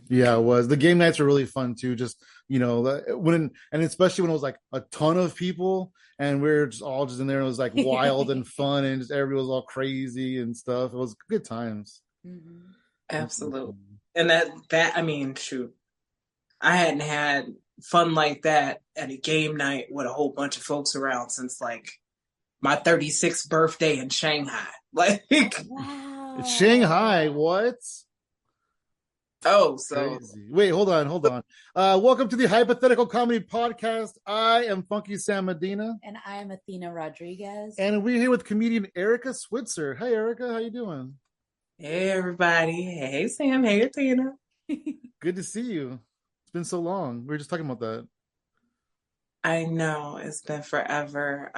Yeah, it was. The game nights were really fun too. Just and especially when it was like a ton of people and we are just all just in there and it was like wild and fun and just everybody was all crazy and stuff. It was good times. Absolutely. And that I mean, shoot, I hadn't had fun like that at a game night with a whole bunch of folks around since like my 36th birthday in Shanghai. Like, Shanghai, what? oh, so Crazy. Wait, hold on. Welcome to the Hypothetical Comedy Podcast. I am Funky Sam Medina. And I am Athena Rodriguez. And we're here with comedian Erica Switzer. Hey, Erica, how you doing? Hey, everybody. Hey, Sam. Hey, Athena. Good to see you. It's been so long. We were just talking about that. I know. It's been forever.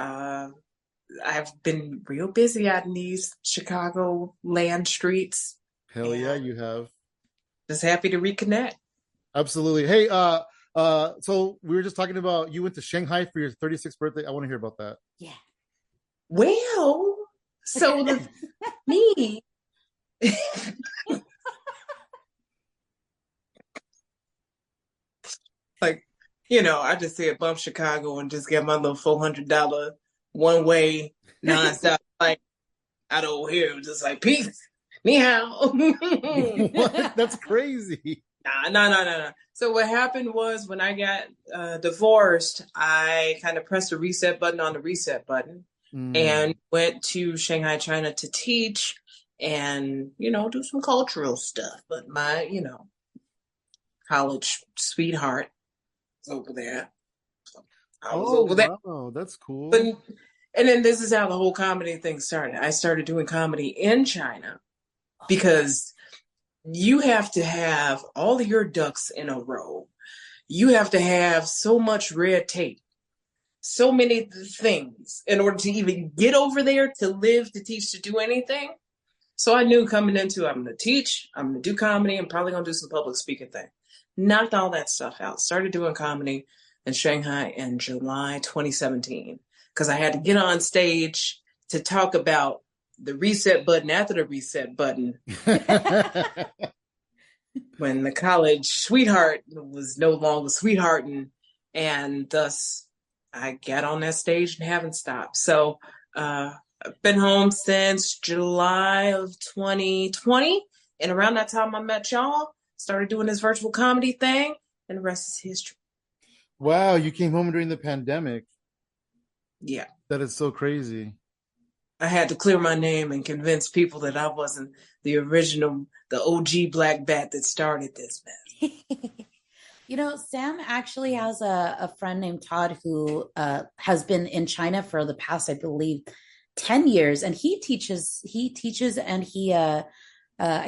I've been real busy out in these Chicago land streets. Hell yeah, you have. Just happy to reconnect. Absolutely. Hey, so we were just talking about you went to Shanghai for your 36th birthday. I want to hear about that. Yeah. Well, so me. Like, I just said bump Chicago and just get my little $400 one way nonstop like out of here, just like peace. Ni hao. What? That's crazy. No. So what happened was when I got divorced, I kind of pressed the reset button on the reset button and went to Shanghai, China to teach and, do some cultural stuff. But my, college sweetheart is over there. So I was over there. Wow, that's cool. And then this is how the whole comedy thing started. I started doing comedy in China because you have to have all of your ducks in a row. You have to have so much red tape, so many things in order to even get over there, to live, to teach, to do anything. So I knew coming into, I'm going to teach, I'm going to do comedy, I'm probably going to do some public speaking thing. Knocked all that stuff out. Started doing comedy in Shanghai in July 2017 because I had to get on stage to talk about the reset button after the reset button when the college sweetheart was no longer sweethearting, and thus I got on that stage and haven't stopped. So I've been home since July of 2020, and around that time I met y'all, started doing this virtual comedy thing, and the rest is history. Wow, you came home during the pandemic. Yeah. That is so crazy. I had to clear my name and convince people that I wasn't the original, the OG Black Bat that started this mess. Sam actually has a friend named Todd who has been in China for the past, I believe, 10 years. And he teaches and he, I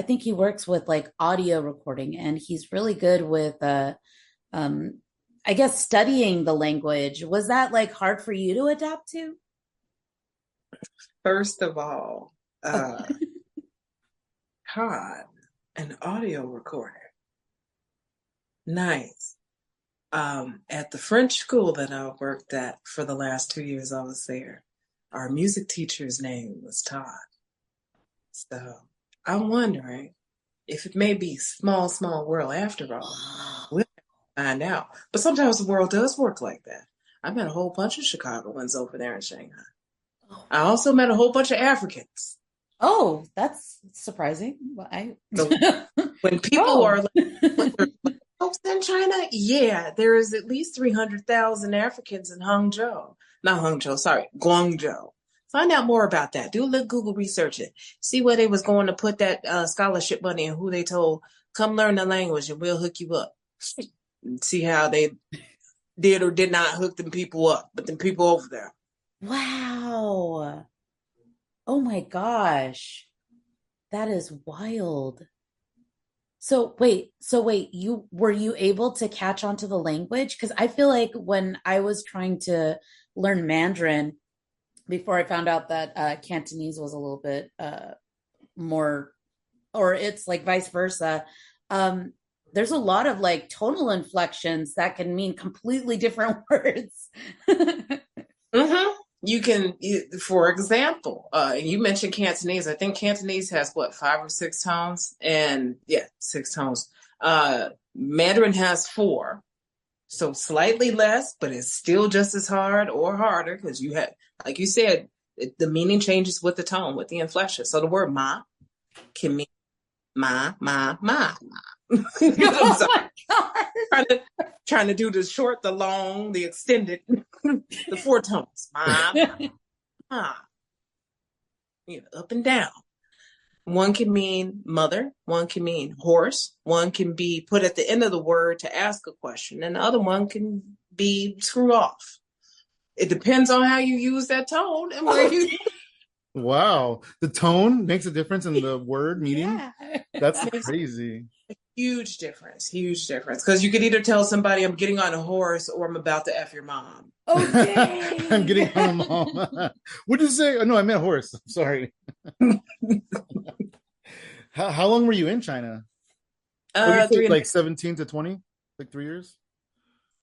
think he works with like audio recording, and he's really good with, I guess, studying the language. Was that like hard for you to adapt to? First of all, Todd, an audio recorder. Nice. At the French school that I worked at for the last 2 years I was there, our music teacher's name was Todd. So I'm wondering if it may be small world after all. We'll find out. But sometimes the world does work like that. I met a whole bunch of Chicagoans over there in Shanghai. I also met a whole bunch of Africans. Oh, that's surprising. So when people are like, folks in China, yeah, there is at least 300,000 Africans in Guangzhou. Find out more about that. Do a little Google research it. See where they was going to put that scholarship money and who they told, come learn the language and we'll hook you up. And see how they did or did not hook them people up, but them people over there. Wow. Oh my gosh. That is wild. So wait, were you able to catch on to the language? Because I feel like when I was trying to learn Mandarin before I found out that Cantonese was a little bit more, or it's like vice versa, there's a lot of like tonal inflections that can mean completely different words. You can, for example, you mentioned Cantonese. I think Cantonese has what, 5 or 6 tones? And yeah, 6 tones. Mandarin has 4. So slightly less, but it's still just as hard or harder because you have, like you said, the meaning changes with the tone, with the inflection. So the word ma can mean ma. You know what I'm saying? Trying to do the short, the long, the extended, the 4 tones. Ma, ma. Up and down. One can mean mother, one can mean horse, one can be put at the end of the word to ask a question, and the other one can be screw off. It depends on how you use that tone and where you. Wow, the tone makes a difference in the word meaning. Yeah. That's crazy. Huge difference. Because you could either tell somebody I'm getting on a horse or I'm about to F your mom. Okay. I'm getting on a mom. What did you say? Oh, no, I meant horse. I'm sorry. How long were you in China? What did you say, like 17 to 20? Like 3 years?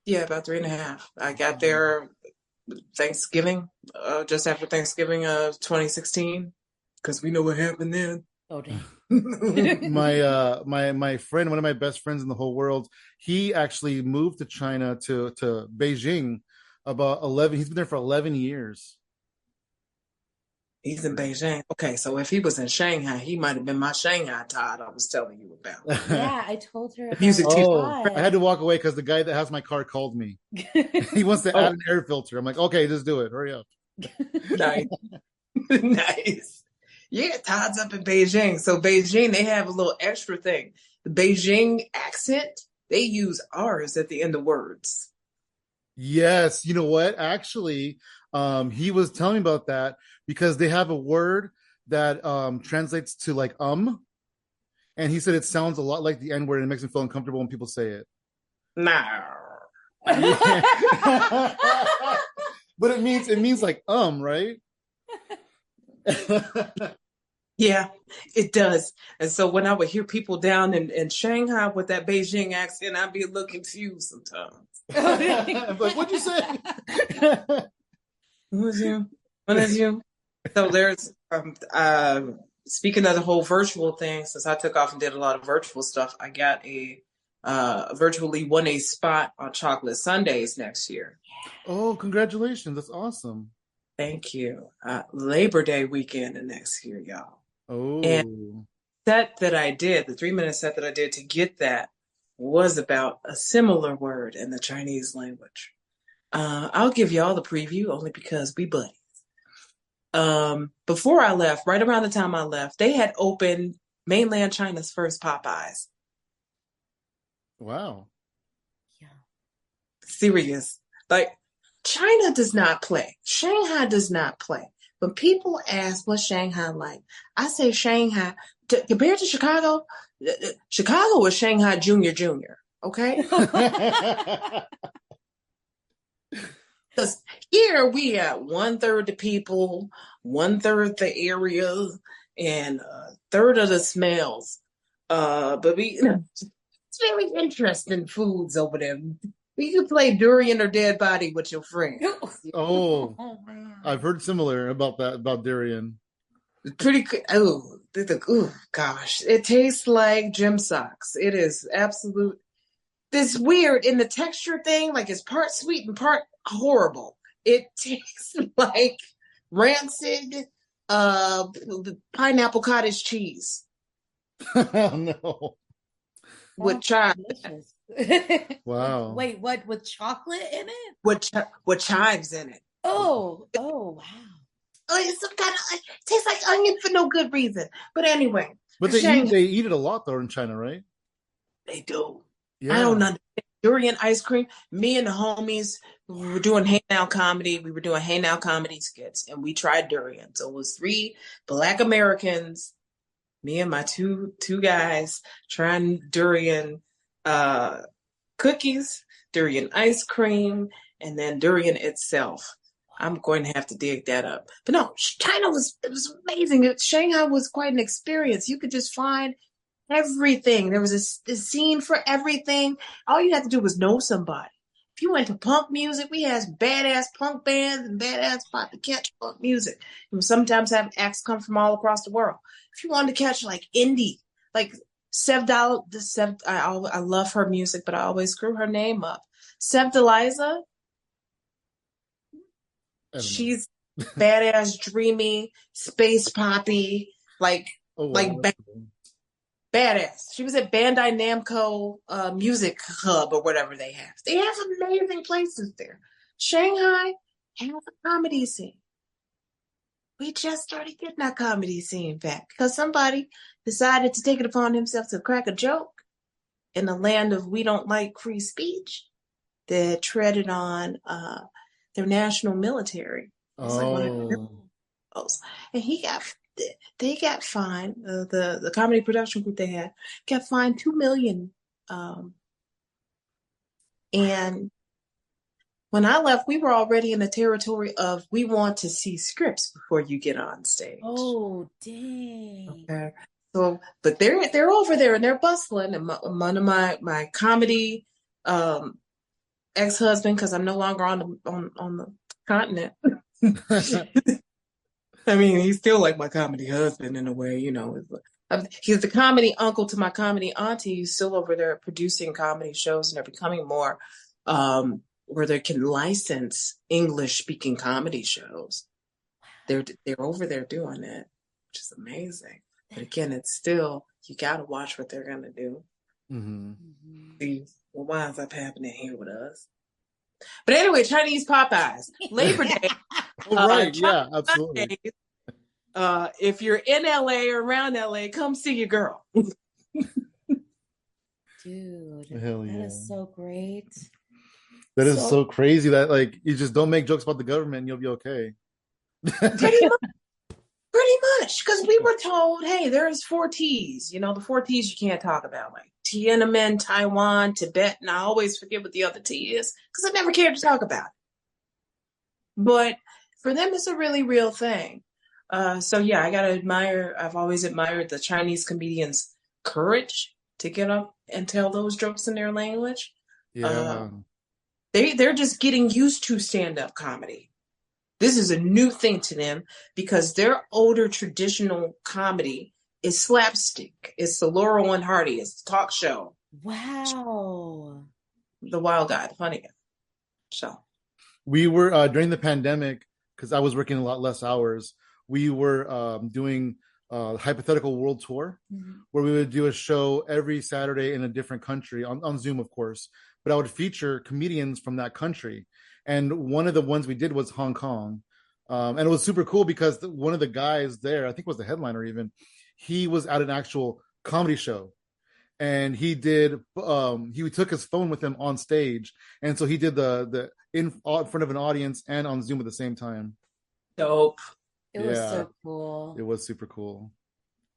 Yeah, about 3.5. I got there Thanksgiving, just after Thanksgiving of 2016, because we know what happened then. Oh, dang. My friend, one of my best friends in the whole world, he actually moved to China to Beijing about 11. He's been there for 11 years. He's in Beijing. Okay, so if he was in Shanghai, he might have been my Shanghai Todd I was telling you about. Yeah, I told her. Music teacher. Oh, I had to walk away because the guy that has my car called me. He wants to add an air filter. I'm like, okay, just do it. Hurry up. Nice. Nice. Yeah, Todd's up in Beijing. So Beijing, they have a little extra thing. The Beijing accent, they use R's at the end of words. Yes, you know what? Actually, he was telling me about that because they have a word that translates to like and he said it sounds a lot like the N word and it makes him feel uncomfortable when people say it. No. But it means like right? Yeah, it does. And so when I would hear people down in Shanghai with that Beijing accent, I'd be a little confused sometimes. I'm like, what'd you say? What is you? So there's speaking of the whole virtual thing, since I took off and did a lot of virtual stuff, I got a virtually won a spot on Chocolate Sundays next year. Oh, congratulations. That's awesome. Thank you. Labor Day weekend of next year, y'all. Oh. And set that I did, the 3-minute set that I did to get that was about a similar word in the Chinese language. I'll give y'all the preview only because we buddies. Before I left, right around the time I left, they had opened mainland China's first Popeyes. Wow. Yeah. Serious. Like, China does not play. Shanghai does not play. When people ask what's Shanghai like, I say Shanghai, compared to Chicago, Chicago is Shanghai Junior, okay? Because here we have 1/3 the people, 1/3 the area, and 1/3 of the smells. But it's very interesting foods over there. You can play durian or dead body with your friends. Oh, I've heard similar about that, about durian. Pretty good. Oh, gosh. It tastes like gym socks. It is absolute. This weird in the texture thing, like it's part sweet and part horrible. It tastes like rancid pineapple cottage cheese. Oh, no. With chives. Wow. Wait, what? With chocolate in it? With chives in it. Oh, wow. Oh, it's some kind of, it tastes like onion for no good reason. But anyway. But they eat it a lot though in China, right? They do. Yeah. I don't understand. Durian ice cream. Me and the homies, we were doing Hey Now comedy. We were doing Hey Now comedy skits, and we tried durian. So it was 3 Black Americans, me and my two guys trying durian cookies, durian ice cream, and then durian itself. I'm going to have to dig that up. But no, China was amazing. Shanghai was quite an experience. You could just find everything. There was a scene for everything. All you had to do was know somebody. If If you went to punk music, we had badass punk bands and badass pop to catch punk music. And sometimes have acts come from all across the world. If you wanted to catch like indie, like I love her music, but I always screw her name up. Sev Deliza, she's badass, dreamy, space poppy, like badass. She was at Bandai Namco Music Hub or whatever they have. They have amazing places there. Shanghai has a comedy scene. We just started getting our comedy scene back because somebody decided to take it upon himself to crack a joke in the land of we don't like free speech that treaded on their national military. It's like one of those. And they got fined, the comedy production group they had got fined $2 million. And when I left, we were already in the territory of we want to see scripts before you get on stage. Oh, dang. Okay. So, but they're over there and they're bustling. And one of my comedy ex-husband, because I'm no longer on the continent. I mean, he's still like my comedy husband in a way, you know. He's the comedy uncle to my comedy auntie. He's still over there producing comedy shows, and they're becoming more where they can license English-speaking comedy shows. They're over there doing it, which is amazing. But again, it's still, you got to watch what they're going to do. Mm-hmm. See what winds up happening here with us. But anyway, Chinese Popeyes, Labor Day. Right, yeah, absolutely. If you're in LA or around LA, come see your girl. Dude, Hell yeah. That is so great. That is so crazy that like you just don't make jokes about the government and you'll be okay. Pretty much, because we were told, hey, there's 4 T's. You know, the 4 T's you can't talk about, like Tiananmen, Taiwan, Tibet, and I always forget what the other T is because I never cared to talk about it. But for them, it's a really real thing. So yeah, I've always admired the Chinese comedians' courage to get up and tell those jokes in their language. Yeah. They're just getting used to stand-up comedy. This is a new thing to them because their older traditional comedy is slapstick. It's the Laurel and Hardy. It's the talk show. Wow. The wild guy, the funny guy. So we were during the pandemic, because I was working a lot less hours, we were doing Hypothetical World Tour, where we would do a show every Saturday in a different country on Zoom, of course, but I would feature comedians from that country. And one of the ones we did was Hong Kong. And it was super cool because one of the guys there, I think was the headliner even, he was at an actual comedy show. And he took his phone with him on stage. And so he did the in front of an audience and on Zoom at the same time. Dope. It was so cool. It was super cool.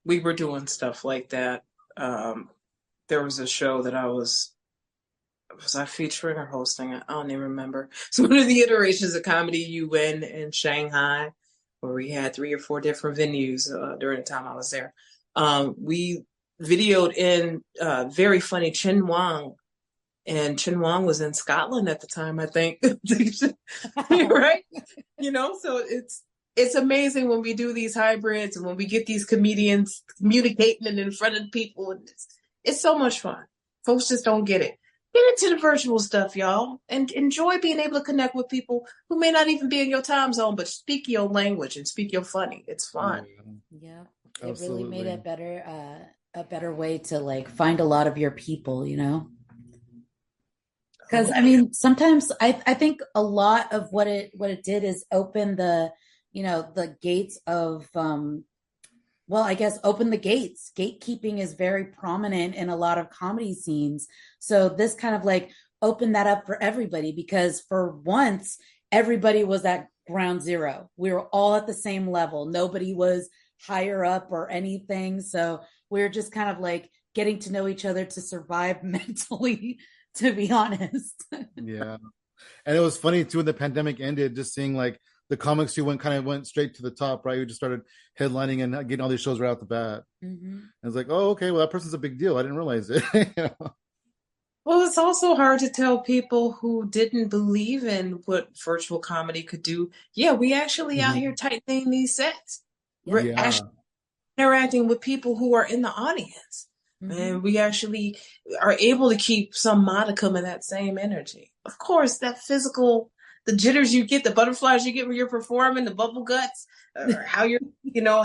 We were doing stuff like that. There was a show that was I featuring or hosting? I don't even remember. So one of the iterations of Comedy UN in Shanghai, where we had 3 or 4 different venues during the time I was there. We videoed in very funny Chen Wang. And Chen Wang was in Scotland at the time, I think. Right? You know, so it's amazing when we do these hybrids and when we get these comedians communicating and in front of people. And it's so much fun. Folks just don't get it. Get into the virtual stuff, y'all, and enjoy being able to connect with people who may not even be in your time zone, but speak your language and speak your funny. It's fun. Yeah, it really made a better way to like find a lot of your people, you know. Because I mean, sometimes I think a lot of what it did is open the gates of I guess open the gates. Gatekeeping is very prominent in a lot of comedy scenes. So this kind of like opened that up for everybody because for once, everybody was at ground zero. We were all at the same level. Nobody was higher up or anything. So we were just kind of like getting to know each other to survive mentally, to be honest. Yeah. And it was funny too when the pandemic ended, just seeing like the comics who went straight to the top, right? We just started headlining and getting all these shows right out the bat. And it's like, oh, okay, well, that person's a big deal. I didn't realize it. Well, it's also hard to tell people who didn't believe in what virtual comedy could do. Yeah, we actually out here Mhm. tightening these sets. Yep. We're Yeah. actually interacting with people who are in the audience. Mm-hmm. And we actually are able to keep some modicum of that same energy. Of course, that physical, the jitters you get, the butterflies you get when you're performing, the bubble guts, or how you're,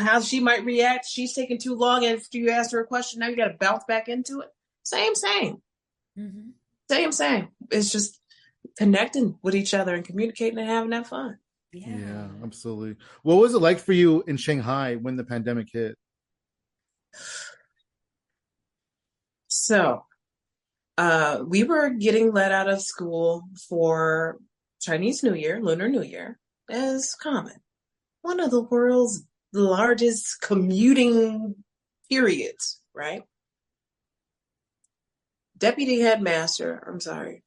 how she might react. She's taking too long after you asked her a question. Now you got to bounce back into it. Same. Mm-hmm. Same. It's just connecting with each other and communicating and having that fun. Yeah. Yeah, absolutely. What was it like for you in Shanghai when the pandemic hit? So, we were getting let out of school for Chinese New Year, Lunar New Year, as common. One of the world's largest commuting periods, right? Deputy headmaster, I'm sorry,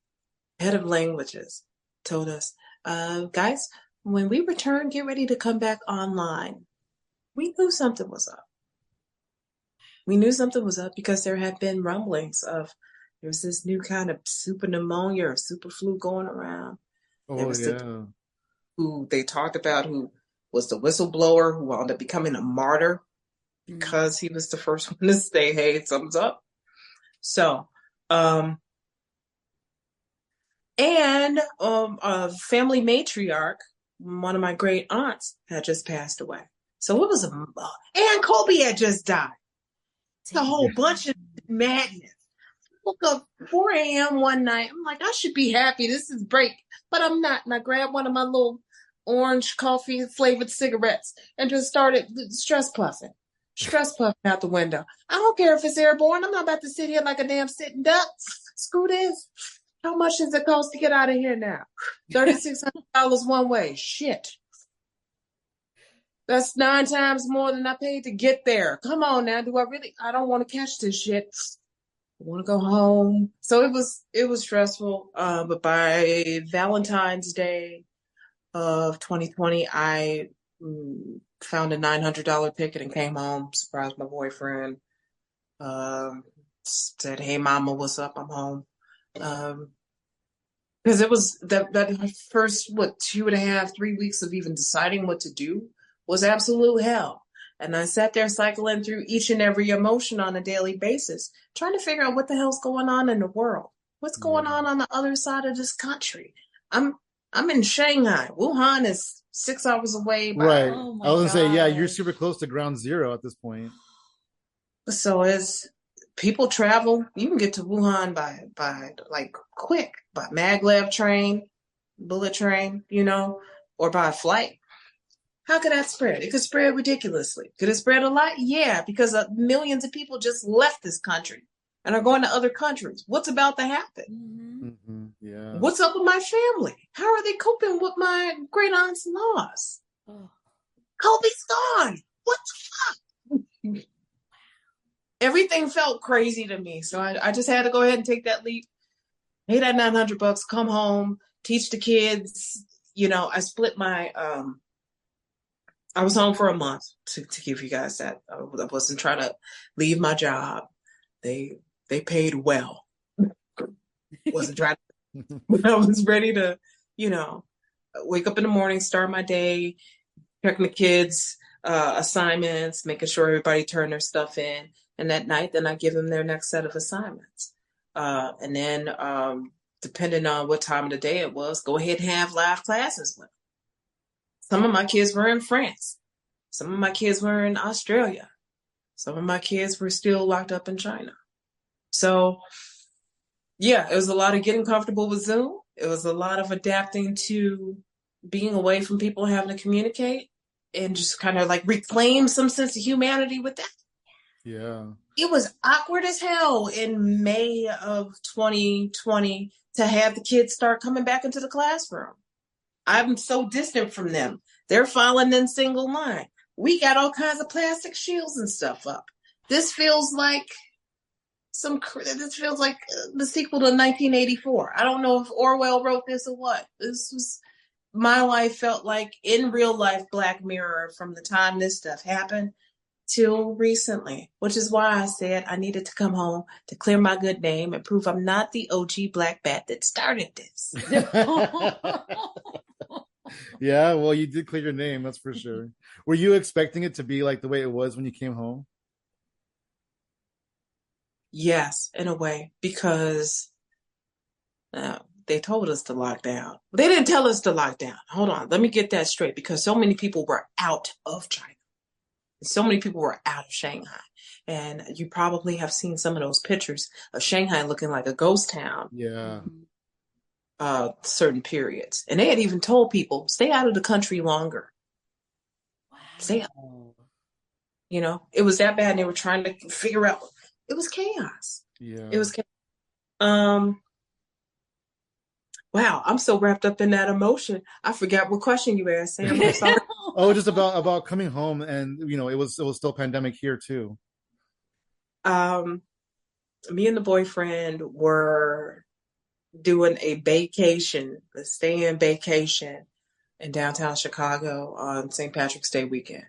head of languages, told us, guys, when we return, get ready to come back online. We knew something was up. We knew something was up because there had been rumblings of there's this new kind of super pneumonia or super flu going around. There Oh was the yeah. who they talked about who was the whistleblower who wound up becoming a martyr Mm-hmm. because he was the first one to say, hey, something's up. So, um, and a family matriarch, one of my great aunts, had just passed away. So it was and Kobe had just died. It's a whole bunch of madness. Woke up 4 a.m. one night. I'm like, I should be happy. This is break, but I'm not. And I grabbed one of my little orange coffee flavored cigarettes and just started stress puffing out the window. I don't care if it's airborne. I'm not about to sit here like a damn sitting duck. Screw this. How much does it cost to get out of here now? $3,600 one way. Shit. That's 9 times more than I paid to get there. Come on now. I don't want to catch this shit. I want to go home. So it was stressful. But by Valentine's Day of 2020, I found a $900 ticket and came home. Surprised my boyfriend. Said, "Hey, mama, what's up? I'm home." Because it was that first 2.5, 3 weeks of even deciding what to do was absolute hell. And I sat there cycling through each and every emotion on a daily basis, trying to figure out what the hell's going on in the world. What's going Yeah. on the other side of this country? I'm I'm in Shanghai. Wuhan is 6 hours away by Right. Oh I my was gonna say, yeah, you're super gosh. close to ground zero at this point. so as people travel, you can get to Wuhan by like quick, by maglev train, bullet train, or by flight. How could that spread? It could spread ridiculously. Could it spread a lot? Yeah, because millions of people just left this country and are going to other countries. What's about to happen? Mm-hmm. Yeah. What's up with my family? How are they coping with my great aunt's loss? Oh. Kobe's gone. What the fuck? Everything felt crazy to me. So I just had to go ahead and take that leap, pay that $900, come home, teach the kids. I split my I was home for a month to give you guys that. I wasn't trying to leave my job. They they paid well. Wasn't trying to, but I was ready to, you know, wake up in the morning, start my day, checking the kids' assignments, making sure everybody turned their stuff in. And that night, then I give them their next set of assignments. And then, depending on what time of the day it was, go ahead and have live classes with them. Some of my kids were in France. Some of my kids were in Australia. Some of my kids were still locked up in China. So, yeah, it was a lot of getting comfortable with Zoom. It was a lot of adapting to being away from people, having to communicate, and just kind of like reclaim some sense of humanity with that. Yeah. It was awkward as hell in May of 2020 to have the kids start coming back into the classroom. I'm so distant from them. They're filing in single line. We got all kinds of plastic shields and stuff up. This feels like this feels like the sequel to 1984. I don't know if Orwell wrote this or what. This was my life felt like in real life Black Mirror from the time this stuff happened. till recently, which is why I said I needed to come home to clear my good name and prove I'm not the OG black bat that started this. Yeah, well, you did clear your name, that's for sure. Were you expecting it to be like the way it was when you came home? Yes, in a way, because they told us to lock down. They didn't tell us to lock down. Hold on, let me get that straight, because so many people were out of China. So many people were out of Shanghai. And you probably have seen some of those pictures of Shanghai looking like a ghost town Yeah. certain periods. And they had even told people, stay out of the country longer. Wow. Stay out. You know, it was that bad, and they were trying to figure out. It was chaos. Yeah. It was chaos. Wow, I'm so wrapped up in that emotion. I forgot what question you asked, Sam. I'm sorry. Oh, just about coming home, and it was still pandemic here too. Me and the boyfriend were doing a vacation, a stay-in vacation in downtown Chicago on St. Patrick's Day weekend.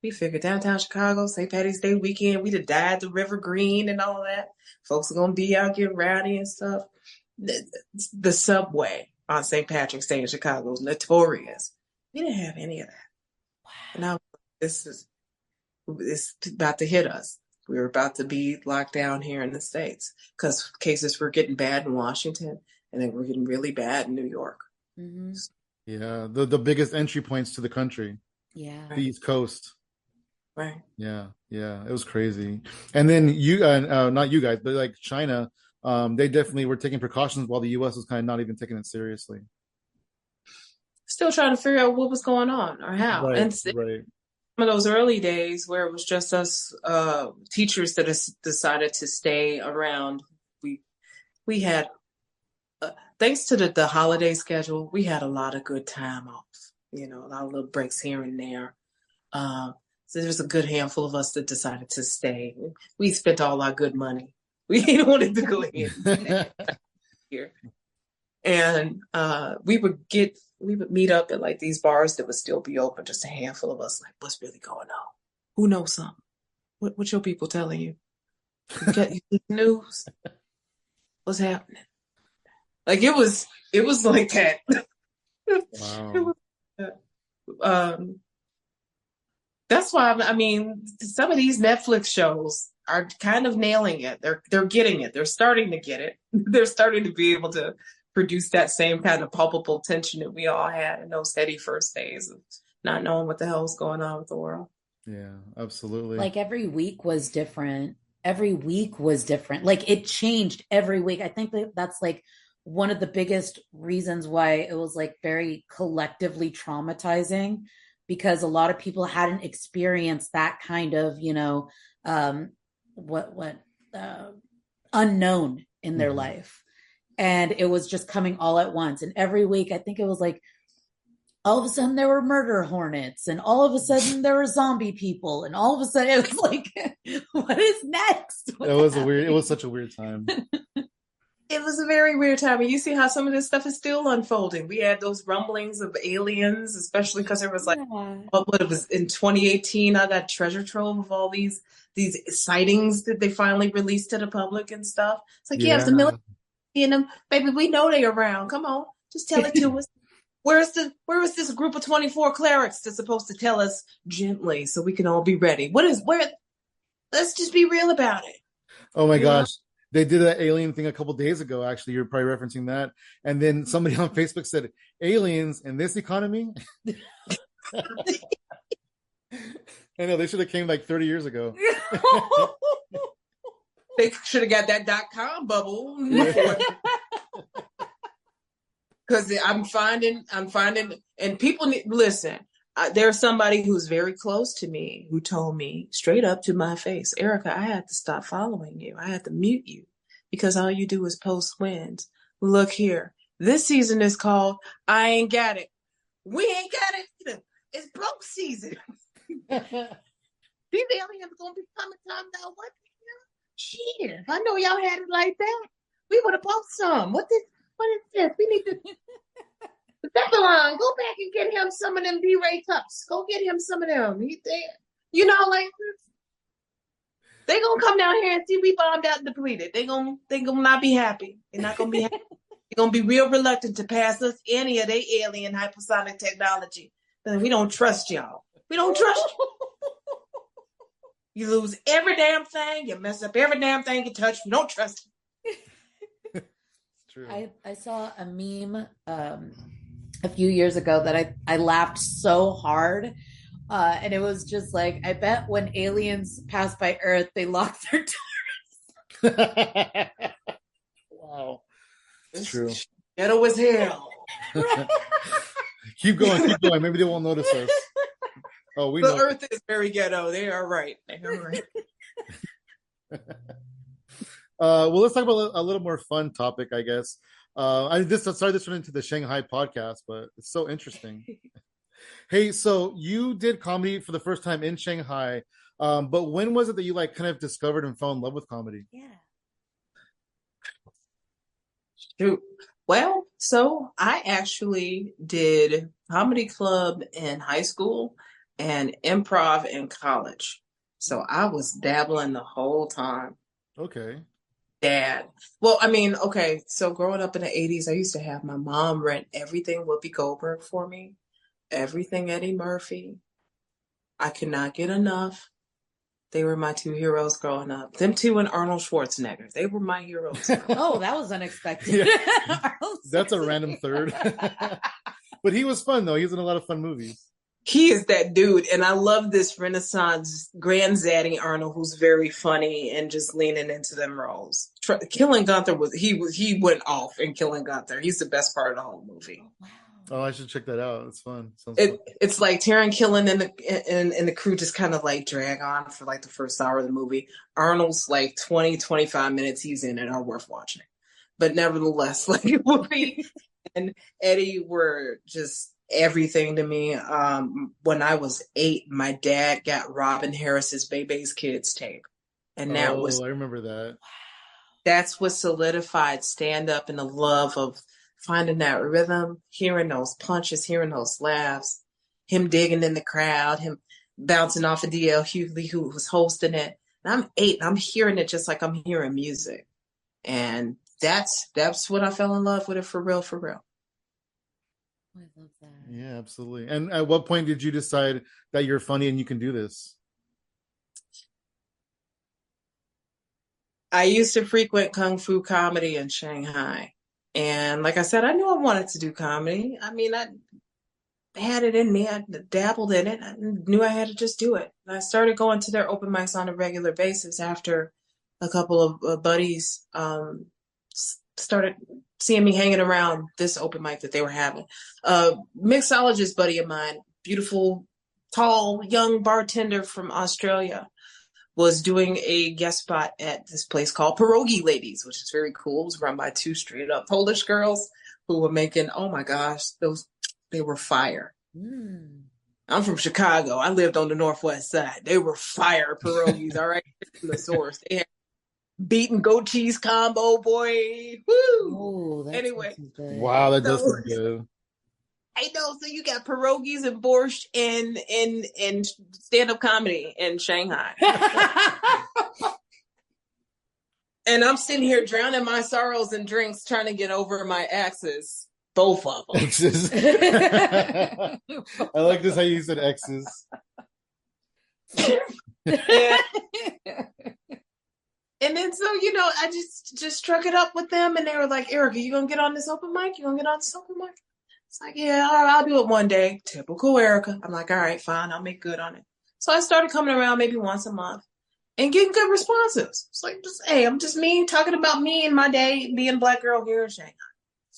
We figured downtown Chicago, St. Patty's Day weekend, we'd have dyed the river green and all that. Folks are going to be out getting rowdy and stuff. The subway on St. Patrick's Day in Chicago is notorious. We didn't have any of that. Wow. Now it's about to hit us. We were about to be locked down here in the States because cases were getting bad in Washington, and they were getting really bad in New York. Mm-hmm. Yeah, the biggest entry points to the country. Yeah. The East Coast. Right. Yeah, it was crazy. And then not you guys, but like China, they definitely were taking precautions while the U.S. was kind of not even taking it seriously. Still trying to figure out what was going on or how. Right, And right. some of those early days where it was just us teachers that decided to stay around, we had, thanks to the holiday schedule, we had a lot of good time off. A lot of little breaks here and there. So there was a good handful of us that decided to stay. We spent all our good money. We didn't want to go ahead here. And we would meet up at like these bars that would still be open, just a handful of us, like, what's really going on? Who knows something? What your people telling you? You get the news? What's happening? Like it was like that. Wow. That's why some of these Netflix shows are kind of nailing it. They're getting it. They're starting to get it. They're starting to be able to produce that same kind of palpable tension that we all had in those steady first days of not knowing what the hell is going on with the world. Yeah, absolutely. Like every week was different. Every week was different. Like it changed every week. I think that's like one of the biggest reasons why it was like very collectively traumatizing, because a lot of people hadn't experienced that kind of, unknown in their life. And it was just coming all at once. And every week, I think it was like, all of a sudden there were murder hornets, and all of a sudden there were zombie people, and all of a sudden it was like, what is next? It was such a weird time. It was a very weird time. And you see how some of this stuff is still unfolding. We had those rumblings of aliens, especially because there was like, what it was in 2018, I got treasure trove of all these sightings that they finally released to the public and stuff. It's like, yeah, if the military in them, baby, we know they're around. Come on, just tell it to us. Where is this group of 24 clerics that's supposed to tell us gently so we can all be ready? Let's just be real about it. Oh my gosh. They did that alien thing a couple days ago. Actually, you're probably referencing that. And then somebody on Facebook said, aliens in this economy? I know, they should have came like 30 years ago. They should have got that .com bubble. Because I'm finding, and people listen. There's somebody who's very close to me who told me straight up to my face, Erica, I had to stop following you. I had to mute you because all you do is post wins. Look here. This season is called I Ain't Got It. We ain't got it either. It's broke season. These aliens gonna be coming time now. What the hell? Shit. I know y'all had it like that. We would have bought some. What is this? We need to Babylon, go back and get him some of them B-Ray cups. Go get him some of them. Like They gonna come down here and see we bombed out and depleted. They gonna not be happy. They're not gonna be happy. They're gonna be real reluctant to pass us any of their alien hypersonic technology. But we don't trust y'all. We don't trust you. You lose every damn thing. You mess up every damn thing you touch. We don't trust you. It's true. I saw a meme a few years ago that I laughed so hard. And it was just like, I bet when aliens pass by Earth, they lock their doors. Wow. It's true. Ghetto as hell. Keep going. Maybe they won't notice us. Oh, we the know. Earth is very ghetto. They are right. Well, let's talk about a little more fun topic, I guess. I started this one into the Shanghai podcast, but it's so interesting. Hey, so you did comedy for the first time in Shanghai, but when was it that you like kind of discovered and fell in love with comedy? Yeah. Shoot. Well, so I actually did comedy club in high school and improv in college. So I was dabbling the whole time. Okay. Dad. Well, I mean, okay. So growing up in the 80s, I used to have my mom rent everything Whoopi Goldberg for me, everything Eddie Murphy. I could not get enough. They were my two heroes growing up. Them two and Arnold Schwarzenegger. They were my heroes. Oh, that was unexpected. Yeah. That's a random third. But he was fun, though. He was in a lot of fun movies. He is that dude. And I love this Renaissance granddaddy Arnold, who's very funny and just leaning into them roles. Killing Gunther he went off in Killing Gunther. He's the best part of the whole movie. Wow. Oh, I should check that out. It's fun. It's like Taron Killen and the crew just kind of like drag on for like the first hour of the movie. Arnold's like 20, 25 minutes he's in it are worth watching. But nevertheless, like Whoopi and Eddie were just everything to me. When I was 8, my dad got Robin Harris's Bebe's Kids tape. And I remember that's what solidified stand up and the love of finding that rhythm, hearing those punches, hearing those laughs, him digging in the crowd, him bouncing off of D.L. Hughley, who was hosting it. And I'm 8, and I'm hearing it just like I'm hearing music. And that's when I fell in love with it for real, for real. I love that. Yeah, absolutely. And at what point did you decide that you're funny and you can do this? I used to frequent Kung Fu comedy in Shanghai. And like I said, I knew I wanted to do comedy. I mean, I had it in me. I dabbled in it. I knew I had to just do it. And I started going to their open mics on a regular basis after a couple of buddies started seeing me hanging around this open mic that they were having. Mixologist buddy of mine, beautiful, tall, young bartender from Australia, was doing a guest spot at this place called Pierogi Ladies, which is very cool. It was run by 2 straight up Polish girls who were making, oh my gosh, they were fire. Mm. I'm from Chicago. I lived on the Northwest side. They were fire pierogies, all right? From the source. They had beaten goat cheese combo, boy. Woo! Oh, anyway. Wow, that does sound good. I know. So you got pierogies and borscht and stand-up comedy in Shanghai. And I'm sitting here drowning my sorrows in drinks trying to get over my exes. Both of them. Exes. I like this how you said exes. And then so, I just struck it up with them and they were like, Erica, you gonna get on this open mic? You gonna get on this open mic? It's like, yeah, all right, I'll do it one day. Typical Erica. I'm like, all right, fine, I'll make good on it. So I started coming around maybe once a month and getting good responses. It's like, hey, I'm just me talking about me and my day being a Black girl here in Shanghai.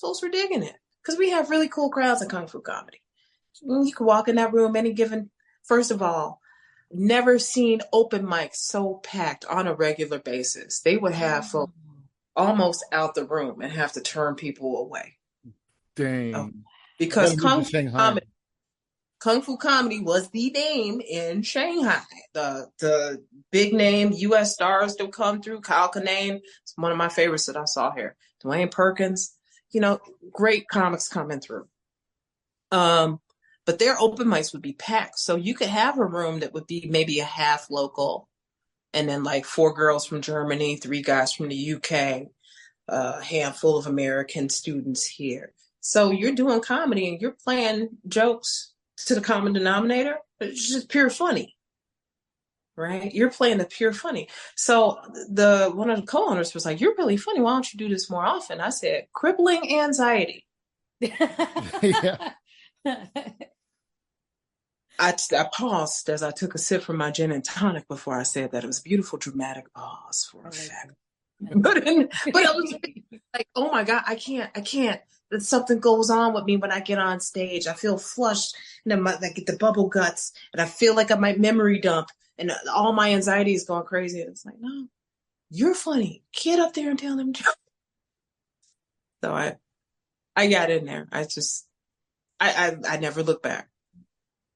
Folks were digging it because we have really cool crowds in Kung Fu comedy. You can walk in that room any given, first of all, never seen open mics so packed on a regular basis. They would have folks almost out the room and have to turn people away. Dang. Because Kung Fu comedy was the name in Shanghai. The big name U.S. stars that come through. Kyle Kinane, it's one of my favorites that I saw here. Dwayne Perkins, great comics coming through. But their open mics would be packed. So you could have a room that would be maybe a half local, and then like 4 girls from Germany, 3 guys from the UK, a handful of American students here. So you're doing comedy and you're playing jokes to the common denominator. It's just pure funny, right? You're playing the pure funny. So the one of the co-owners was like, "You're really funny. Why don't you do this more often?" I said, "Crippling anxiety." Yeah. I paused as I took a sip from my gin and tonic before I said that. It was a beautiful, dramatic pause for effect. But I was like, oh my God, I can't. That something goes on with me when I get on stage. I feel flushed and I get the bubble guts and I feel like I might memory dump and all my anxiety is going crazy. And it's like, no, you're funny. Get up there and tell them jokes. So I got in there. I never look back.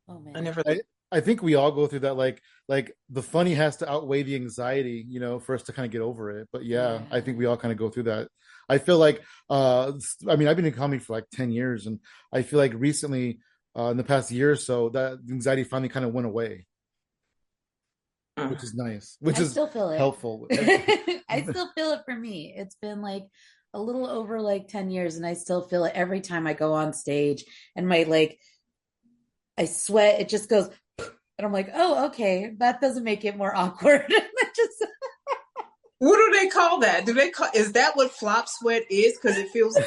Oh man. I never. I think we all go through that. Like the funny has to outweigh the anxiety, for us to kind of get over it. But yeah, I think we all kind of go through that. I feel like, I mean, I've been in comedy for like 10 years, and I feel like recently, in the past year or so, that anxiety finally kind of went away, which is nice, which is still feel it. Helpful. I still feel it for me. It's been like a little over like 10 years, and I still feel it every time I go on stage, and I sweat. It just goes, and I'm like, oh, okay, that doesn't make it more awkward. Just what do they call that? Is that what flop sweat is? Because it feels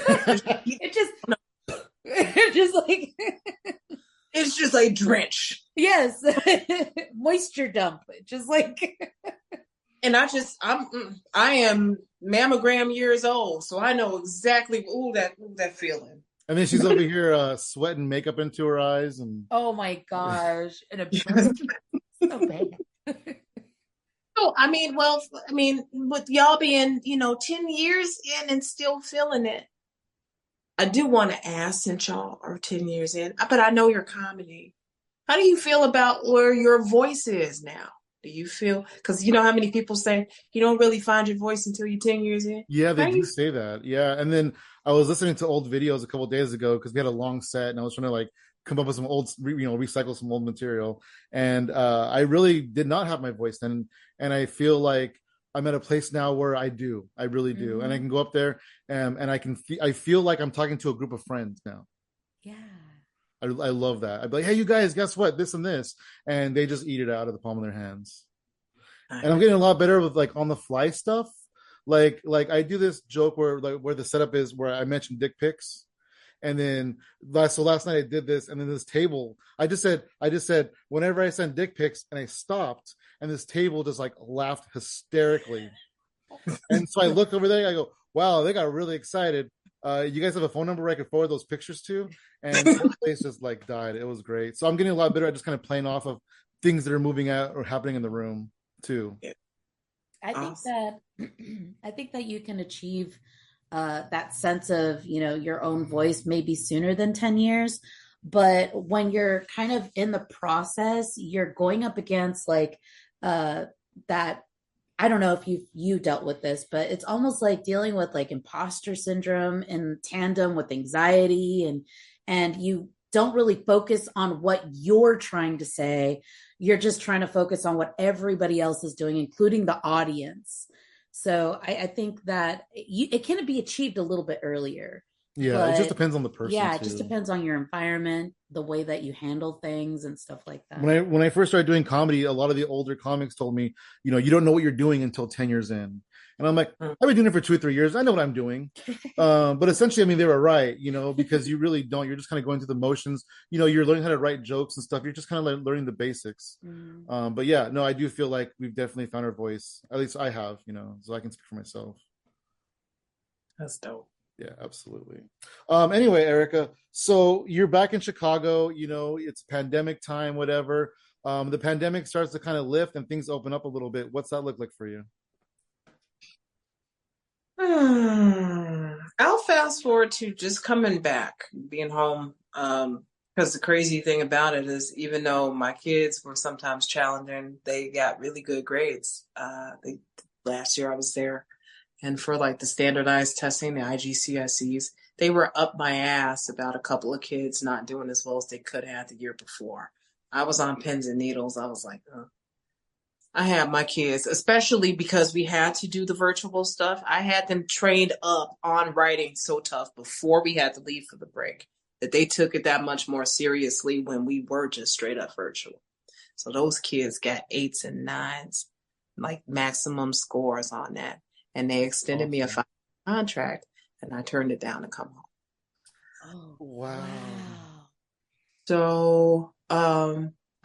it's just like drench. Yes. Moisture dump. Just like and I am mammogram years old, so I know exactly that feeling. And then she's over here sweating makeup into her eyes, and oh my gosh, and a so bad. Oh, I mean, with y'all being, 10 years in and still feeling it, I do want to ask, since y'all are 10 years in, but I know your comedy. How do you feel about where your voice is now? Do you feel, because you know how many people say you don't really find your voice until you're 10 years in? yeah, they do say that. Yeah. And then I was listening to old videos a couple of days ago because we had a long set, and I was trying to like come up with some old, recycle some old material. And I really did not have my voice then. And I feel like I'm at a place now where I really do. Mm-hmm. And I can go up there and I feel like I'm talking to a group of friends now. Yeah. I love that. I'd be like, hey, you guys, guess what? This and this. And they just eat it out of the palm of their hands. And I'm getting a lot better with like on the fly stuff. Like I do this joke where the setup is where I mentioned dick pics. And then last night I did this, and then this table, I just said whenever I send dick pics, and I stopped, and this table just like laughed hysterically. And so I looked over there, I go, wow, they got really excited. You guys have a phone number I could forward those pictures to? And the place just like died. It was great. So I'm getting a lot better at just kind of playing off of things that are moving out or happening in the room too. I think that you can achieve that sense of, your own voice maybe sooner than 10 years. But when you're kind of in the process, you're going up against like that. I don't know if you dealt with this, but it's almost like dealing with like imposter syndrome in tandem with anxiety, and you don't really focus on what you're trying to say. You're just trying to focus on what everybody else is doing, including the audience. So I think that it can be achieved a little bit earlier. Yeah, it just depends on the person. Yeah, it just depends on your environment, the way that you handle things and stuff like that. When I first started doing comedy, a lot of the older comics told me, you don't know what you're doing until 10 years in. And I'm like, I've been doing it for 2 or 3 years. I know what I'm doing. But essentially, I mean, they were right, because you really don't. You're just kind of going through the motions. You're learning how to write jokes and stuff. You're just kind of like learning the basics. But yeah, no, I do feel like we've definitely found our voice. At least I have, so I can speak for myself. That's dope. Yeah, absolutely. Anyway, Erica, so you're back in Chicago, it's pandemic time, whatever. The pandemic starts to kind of lift and things open up a little bit. What's that look like for you? I'll fast forward to just coming back, being home. Because the crazy thing about it is, even though my kids were sometimes challenging, they got really good grades. Last year I was there. And for like the standardized testing, the IGCSEs, they were up my ass about a couple of kids not doing as well as they could have the year before. I was on pins and needles. I was like, I had my kids, especially because we had to do the virtual stuff. I had them trained up on writing so tough before we had to leave for the break that they took it that much more seriously when we were just straight up virtual. So those kids got 8s and 9s, like maximum scores on that. And they extended me a 5 contract, and I turned it down to come home. Oh, Wow. So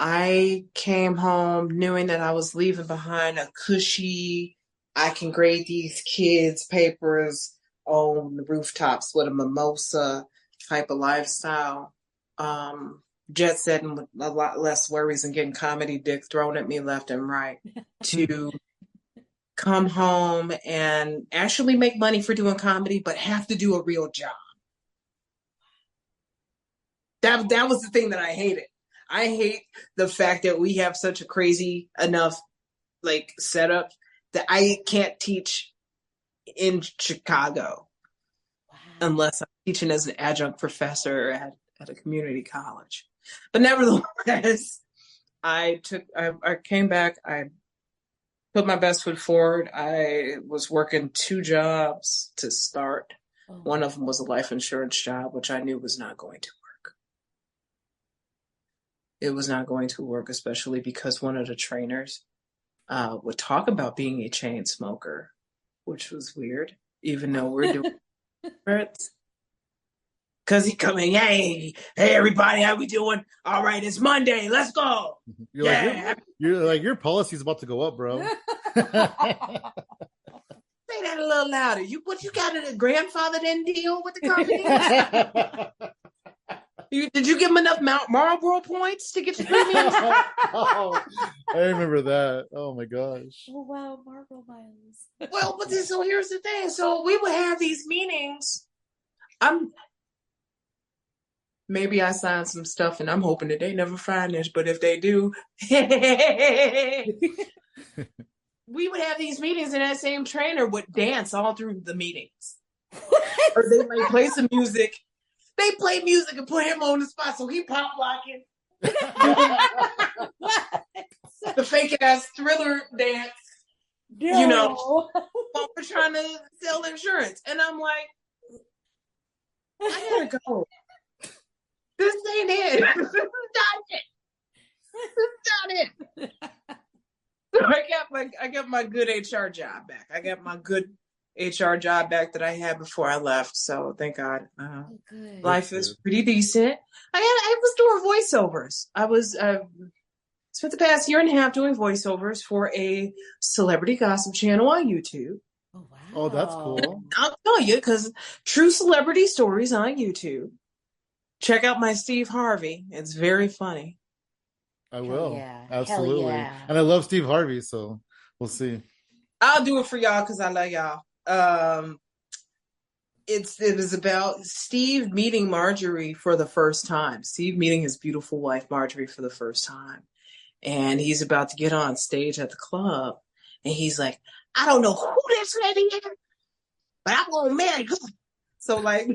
I came home knowing that I was leaving behind a cushy, I can grade these kids' papers on the rooftops with a mimosa type of lifestyle. Jet setting with a lot less worries and getting comedy dick thrown at me left and right to come home and actually make money for doing comedy, but have to do a real job. That was the thing that I hated. I hate the fact that we have such a crazy enough like setup that I can't teach in Chicago unless I'm teaching as an adjunct professor at a community college. But nevertheless, I came back, I put my best foot forward. I was working 2 jobs to start. One of them was a life insurance job, which I knew was not going to work. It was not going to work, especially because one of the trainers would talk about being a chain smoker, which was weird, even though we're doing cigarettes. Because he come in, hey, everybody, how we doing? All right, it's Monday. Let's go. You're like, your policy's about to go up, bro. Say that a little louder. You got a grandfather then deal with the company? Did you give him enough Marlboro points to get your premiums? Oh, I remember that. Oh my gosh. Oh wow, Marlboro miles. Well, so here's the thing. So we would have these meetings. Maybe I signed some stuff, and I'm hoping that they never find this. But if they do, we would have these meetings, and that same trainer would dance all through the meetings. Or they might play some music. They play music and put him on the spot, so he pop locking. The fake ass Thriller dance. No. You know, while we're trying to sell insurance, and I'm like, I gotta go. This ain't it. This is not it. This is not it. So I got my good HR job back. I got my good HR job back that I had before I left. So thank God. Life is pretty decent. I was doing voiceovers. I was spent the past year and a half doing voiceovers for a celebrity gossip channel on YouTube. Oh wow. Oh, that's cool. I'll tell you, because true celebrity stories on YouTube. Check out my Steve Harvey. It's very funny. I will. Yeah. Absolutely. Yeah. And I love Steve Harvey, so we'll see. I'll do it for y'all because I love y'all. It was about Steve meeting Marjorie for the first time. Steve meeting his beautiful wife, Marjorie, for the first time. And he's about to get on stage at the club. And he's like, I don't know who this lady is, but I'm going to marry her. So, like...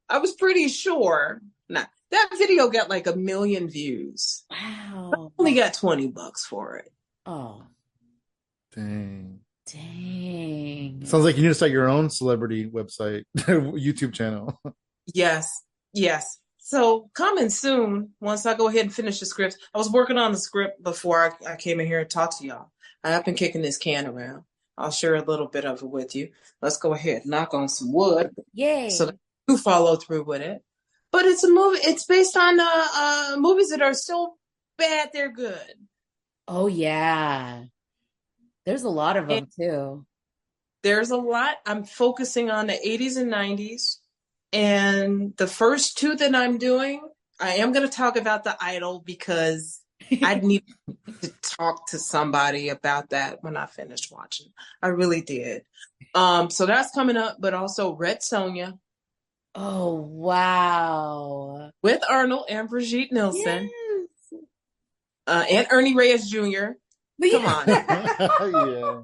I was pretty sure. Nah, that video got like 1 million views. Wow. I only got $20 for it. Oh. Dang. Sounds like you need to start your own celebrity website, YouTube channel. Yes. So coming soon, once I go ahead and finish the script. I was working on the script before I came in here and talked to y'all. I have been kicking this can around. I'll share a little bit of it with you. Let's go ahead, knock on some wood. Yay. So who follow through with it. But it's a movie. It's based on movies that are so bad they're good. Oh yeah, there's a lot of them too. There's a lot. I'm focusing on the 80s and 90s, and the first 2 that I'm doing, I am going to talk about The Idol because I need to talk to somebody about that when I finished watching. I really did. So that's coming up, but also Red Sonja. Oh, wow. With Arnold and Brigitte Nielsen. Yes. And Ernie Reyes Jr. Come on. Yeah.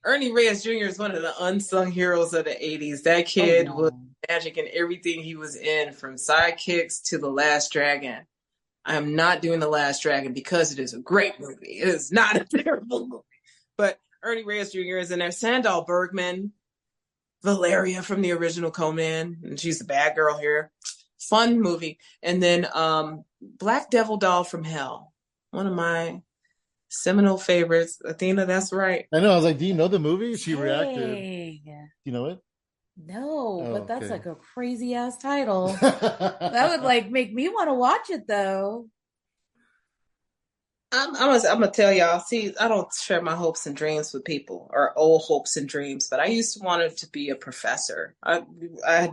Ernie Reyes Jr. is one of the unsung heroes of the 80s. That kid was magic in everything he was in, from Sidekicks to The Last Dragon. I am not doing The Last Dragon because it is a great movie. It is not a terrible movie. But Ernie Reyes Jr. is in there. Sandal Bergman, Valeria from the original Conan, and she's the bad girl here. Fun movie. And then Black Devil Doll from Hell, one of my seminal favorites. Athena, that's right. I know. I was like, do you know the movie? She reacted. Dang. You know it? No, but that's okay. like a crazy ass title. That would like make me want to watch it though. I'm gonna tell y'all. See, I don't share my hopes and dreams with people, or old hopes and dreams. But I used to want to be a professor. I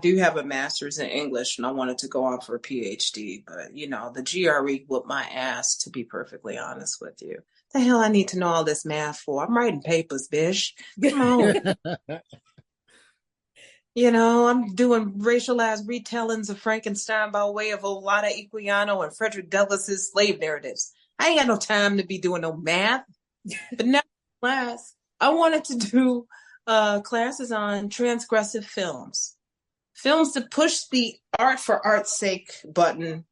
do have a master's in English, and I wanted to go on for a PhD. But you know, the GRE whooped my ass. To be perfectly honest with you, the hell I need to know all this math for? I'm writing papers, bitch. Come on. You know, I'm doing racialized retellings of Frankenstein by way of Olata Equiano and Frederick Douglass's slave narratives. I ain't got no time to be doing no math. But nevertheless, I wanted to do classes on transgressive films. Films that push the art for art's sake button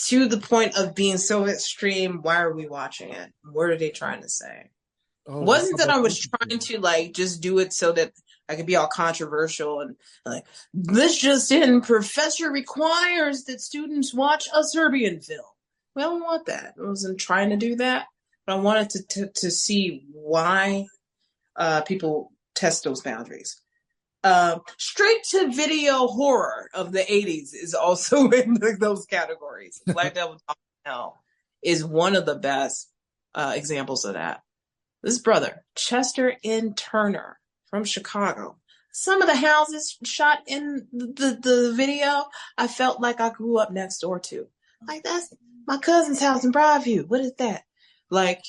to the point of being so extreme. Why are we watching it? What are they trying to say? Oh, Wasn't that I was trying to like just do it so that I could be all controversial and like, this just in, professor requires that students watch a Serbian film. Well, I don't want that. I wasn't trying to do that, but I wanted to see why people test those boundaries. Straight to video horror of the 80s is also in those categories. Black Devil Doll is one of the best examples of that. This brother, Chester N. Turner from Chicago. Some of the houses shot in the video, I felt like I grew up next door to. Like, that's my cousin's house in Broadview. What is that? Like,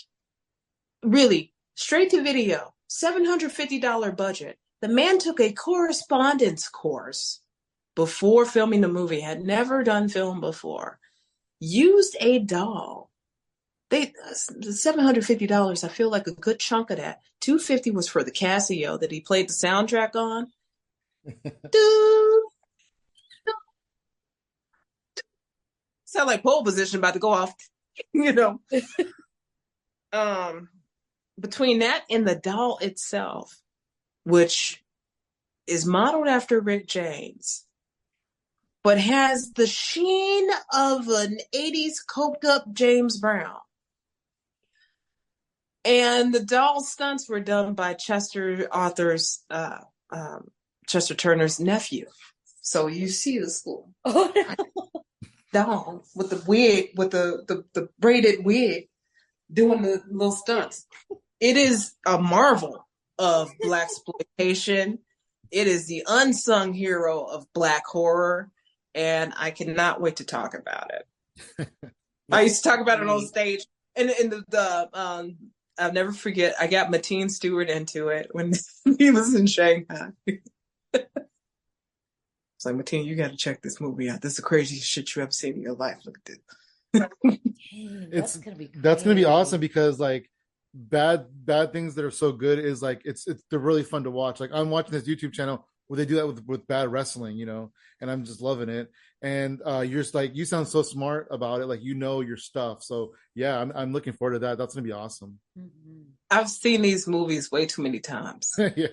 really, straight to video, $750 budget. The man took a correspondence course before filming the movie, had never done film before, used a doll. $750, I feel like a good chunk of that. $250 was for the Casio that he played the soundtrack on. Sound like pole position about to go off, you know. Between that and the doll itself, which is modeled after Rick James, but has the sheen of an 80s coked up James Brown. And the doll stunts were done by Chester Turner's nephew. So you see this little doll with the wig, with the braided wig, doing the little stunts. It is a marvel of blaxploitation. It is the unsung hero of Black horror, and I cannot wait to talk about it. I used to talk about it on stage, and I'll never forget, I got Mateen Stewart into it when he was in Shanghai. It's like, Mateen, you got to check this movie out. This is the craziest shit you ever seen in your life. Look at this. Dang, that's gonna be awesome, because like bad things that are so good is like they're really fun to watch. Like, I'm watching this YouTube channel where they do that with bad wrestling, you know, and I'm just loving it. And you're just like, you sound so smart about it, like, you know your stuff. So yeah, I'm looking forward to that. That's gonna be awesome. I've seen these movies way too many times. Yeah.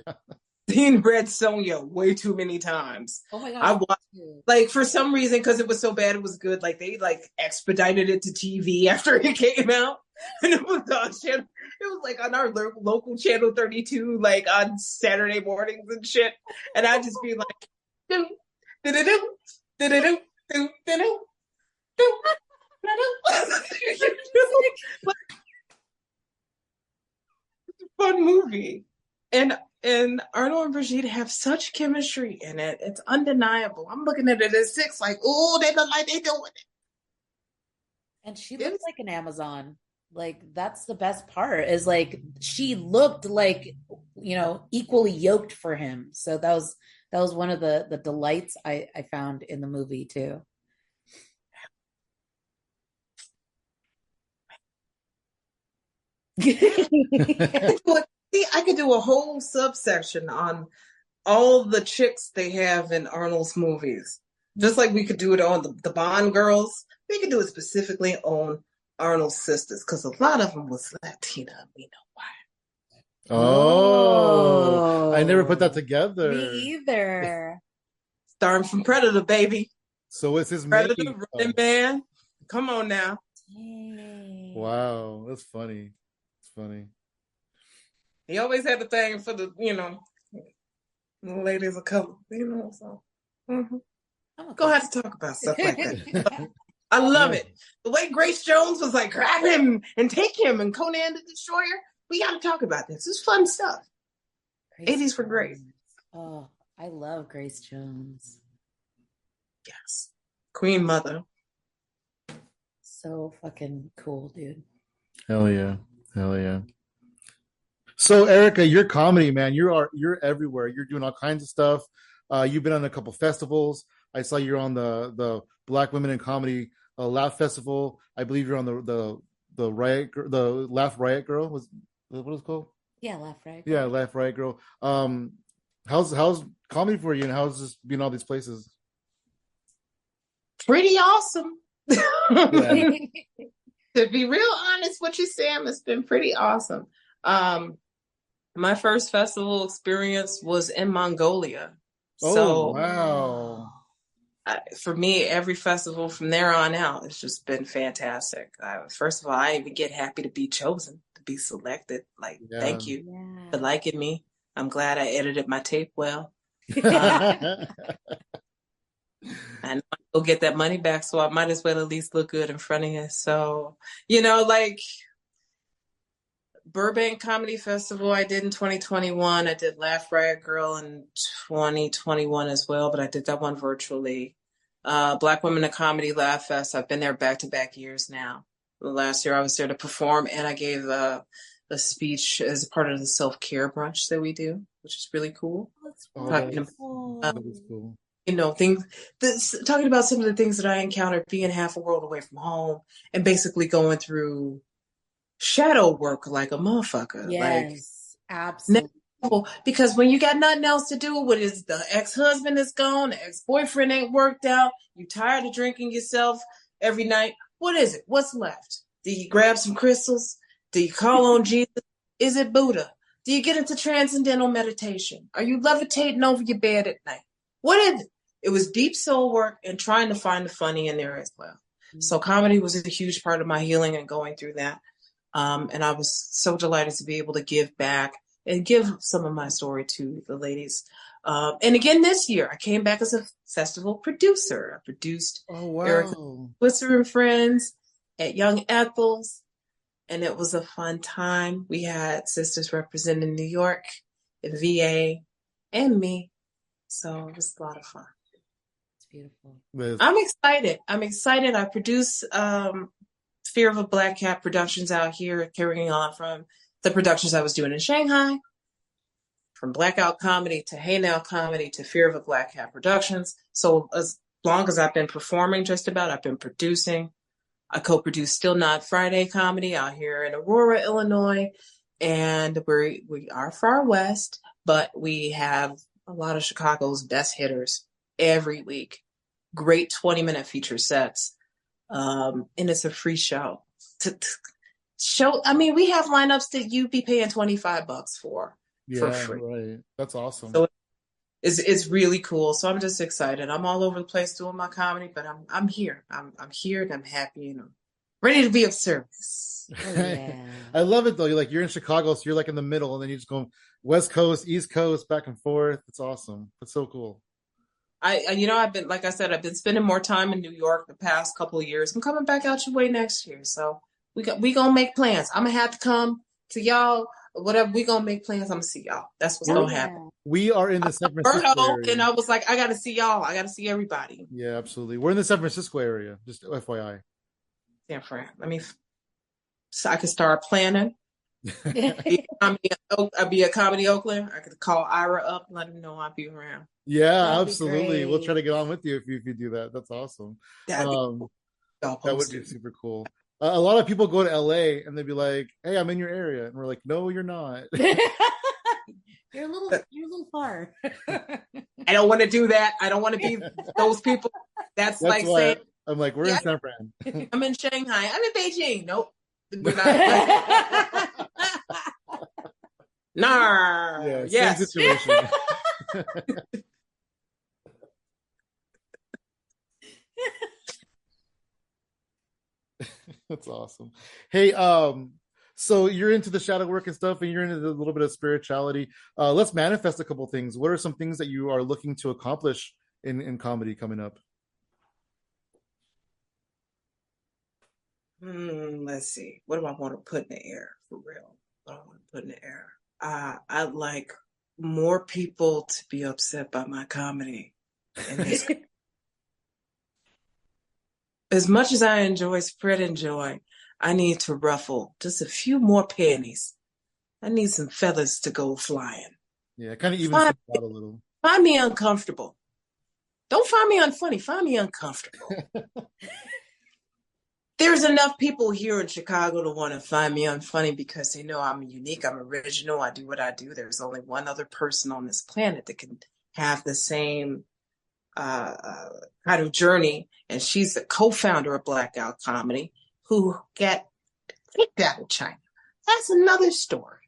Seen Red Sonja way too many times. Oh my god! I watched, like, for some reason, because it was so bad, it was good. Like, they like expedited it to TV after it came out, and it was on channel. It was like on our local channel 32, like on Saturday mornings and shit. And I'd just be like, do do do do do do do do do. Fun movie, and Arnold and Brigitte have such chemistry in it. It's undeniable. I'm looking at it at 6, like, oh, they look like they doing it. And she looks like an Amazon. Like, that's the best part, is like she looked like, you know, equally yoked for him. So that was one of the delights I found in the movie too. See, I could do a whole subsection on all the chicks they have in Arnold's movies. Just like we could do it on the Bond girls, we could do it specifically on Arnold's sisters because a lot of them was Latina. We know why. Oh, I never put that Oh, me together. either. Starting from Predator, baby. So it's his main. Predator, Running Man. Come on now. Dang. Wow, that's funny. It's funny. He always had the thing for the ladies of color, so mhm. Gonna have to talk about stuff like that. I love it. The way Grace Jones was like, grab him and take him, and Conan the Destroyer. We got to talk about this. It's fun stuff. Grace 80s were great. Jones. Oh, I love Grace Jones. Yes. Queen Mother. So fucking cool, dude. Hell yeah. Hell yeah. So Erica, your comedy, man, you're everywhere. You're doing all kinds of stuff. You've been on a couple festivals. I saw you're on the Black Women in Comedy Laugh Festival. I believe you're on the Laugh Riot Girl. Was what is it called? Yeah, Laugh Riot. Yeah, Laugh Riot Girl. How's comedy for you, and how's this being all these places? Pretty awesome. Yeah. To be real honest, what you're saying has been pretty awesome. My first festival experience was in Mongolia. Oh, So wow. For me, every festival from there on out, it's just been fantastic. First of all, I even get happy to be chosen, to be selected. Like, Yeah. thank you Yeah. for liking me. I'm glad I edited my tape well. I know I'll get that money back, so I might as well at least look good in front of you. So, like Burbank Comedy Festival I did in 2021. I did Laugh Riot Girl in 2021 as well, but I did that one virtually. Black Women in Comedy Laugh Fest, I've been there back-to-back years now. Last year I was there to perform, and I gave a speech as part of the self-care brunch that we do, which is really cool. That's Talking about, That is cool. talking about some of the things that I encountered being half a world away from home and basically going through shadow work like a motherfucker. Yes, absolutely. Because when you got nothing else to do, what is the ex-husband is gone, the ex-boyfriend ain't worked out, you tired of drinking yourself every night, what is it? What's left? Do you grab some crystals? Do you call on Jesus? Is it Buddha? Do you get into transcendental meditation? Are you levitating over your bed at night? What is it? It was deep soul work and trying to find the funny in there as well. So comedy was a huge part of my healing and going through that. And I was so delighted to be able to give back and give some of my story to the ladies. And again, this year, I came back as a festival producer. I produced Eric Switzer and Friends at Young Ethel's, and it was a fun time. We had sisters representing New York, and VA, and me. So it was a lot of fun. It's beautiful. I'm excited. I produce Fear of a Black Cat Productions out here, carrying on from the productions I was doing in Shanghai, from Blackout Comedy to Hey Now Comedy to Fear of a Black Cat Productions. So as long as I've been performing, just about, I've been producing. I co-produced Still Not Friday Comedy out here in Aurora, Illinois, and we are far west, but we have a lot of Chicago's best hitters every week. Great 20-minute feature sets. And it's a free show. We have lineups that you'd be paying $25 for free. Right. That's awesome. So it's really cool. So I'm just excited. I'm all over the place doing my comedy, but I'm here. I'm here and I'm happy and I'm ready to be of service. Oh, yeah. I love it though. You're in Chicago, so you're like in the middle, and then you just go West Coast, East Coast, back and forth. It's awesome. It's so cool. I've been, like I said, I've been spending more time in New York the past couple of years. I'm coming back out your way next year. So we gonna make plans. I'm gonna have to come to y'all. Whatever, we gonna make plans. I'm gonna see y'all. That's what's gonna happen. We are in the San Francisco area. And I was like, I gotta see y'all. I gotta see everybody. Yeah, absolutely. We're in the San Francisco area. Just FYI. San Fran. So I could start planning. I'd be a comedy Oakland. I could call Ira up, let him know I'd be around. Yeah, absolutely. We'll try to get on with you if you do that. That's awesome. That would be super cool. A lot of people go to LA and they'd be like, "Hey, I'm in your area," and we're like, "No, you're not." You're a little far. I don't want to do that. I don't want to be those people. That's like why saying, I'm like, we're yeah, in San Fran. I'm in Shanghai. I'm in Beijing. Nope. We're not. Nah. Yeah, same Yes. situation. That's awesome. Hey, so you're into the shadow work and stuff, and you're into a little bit of spirituality. Let's manifest a couple things. What are some things that you are looking to accomplish in comedy coming up? Let's see. What do I want to put in the air for real? What do I want to put in the air? I'd like more people to be upset by my comedy. As much as I enjoy spreading joy, I need to ruffle just a few more pennies. I need some feathers to go flying. Yeah, kind of even out a little. Find me uncomfortable. Don't find me unfunny. Find me uncomfortable. There's enough people here in Chicago to want to find me unfunny because they know I'm unique, I'm original, I do what I do. There's only one other person on this planet that can have the same kind of journey, and she's the co-founder of Blackout Comedy, who got kicked out of China. That's another story.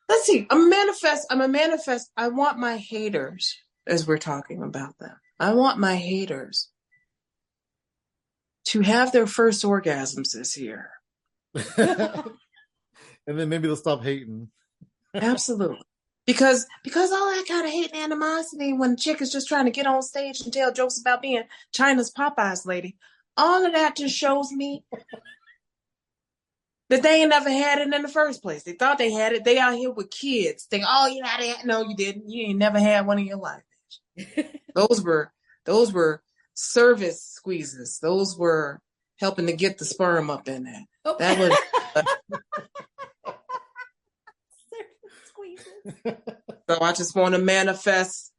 Let's see. I'm a manifest. I want my haters, as we're talking about them, I want my haters to have their first orgasms this year. And then maybe they'll stop hating. Absolutely. Because all that kind of hate and animosity when a chick is just trying to get on stage and tell jokes about being China's Popeyes lady, all of that just shows me that they ain't never had it in the first place. They thought they had it. They out here with kids. Think, oh, you had it. No, you didn't. You ain't never had one in your life. Those were service squeezes. Those were helping to get the sperm up in there. Okay. That was so I just want to manifest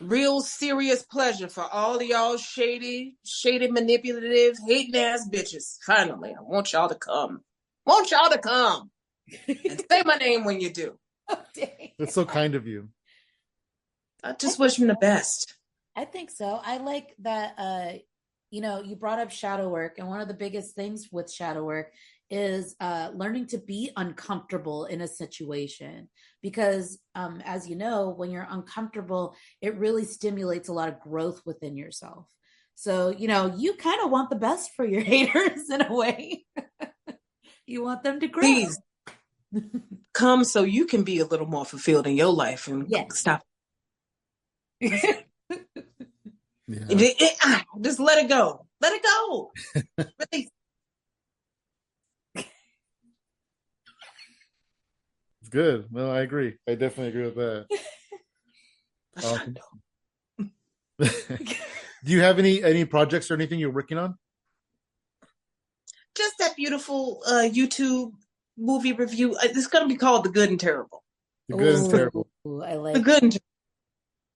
real serious pleasure for all of y'all shady, manipulative, hating ass bitches. Finally, I want y'all to come. And say my name when you do. Oh, dang. That's so kind of you. I just wish them the best. I think so. I like that, you brought up shadow work, and one of the biggest things with shadow work is learning to be uncomfortable in a situation, because as you know, when you're uncomfortable, it really stimulates a lot of growth within yourself. So, you kind of want the best for your haters in a way. You want them to grow. Please come so you can be a little more fulfilled in your life and stop. Yeah. Just let it go. Let it go. Release. It's good. Well, I agree. I definitely agree with that. Awesome. Do you have any projects or anything you're working on? Just that beautiful YouTube movie review. It's going to be called The Good and Terrible. The Good and Terrible. I like The Good and Terrible.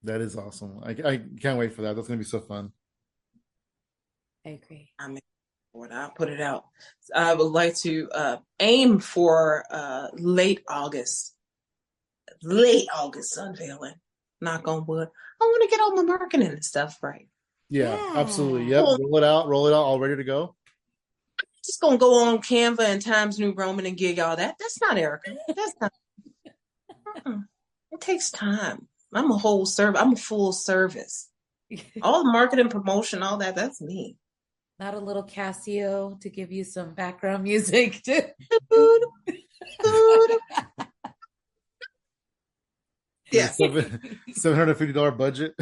That is awesome. I can't wait for that. That's going to be so fun. I agree. I'll put it out. I would like to aim for late August unveiling. Knock on wood. I want to get all my marketing and stuff right. Yeah. Absolutely. Yep. Roll it out, all ready to go. Just gonna go on Canva and Times New Roman and gig all that. That's not Erica. That's not. It takes time. I'm a full service. All the marketing, promotion, all that. That's me. Not a little Casio to give you some background music. Yes. $750 budget.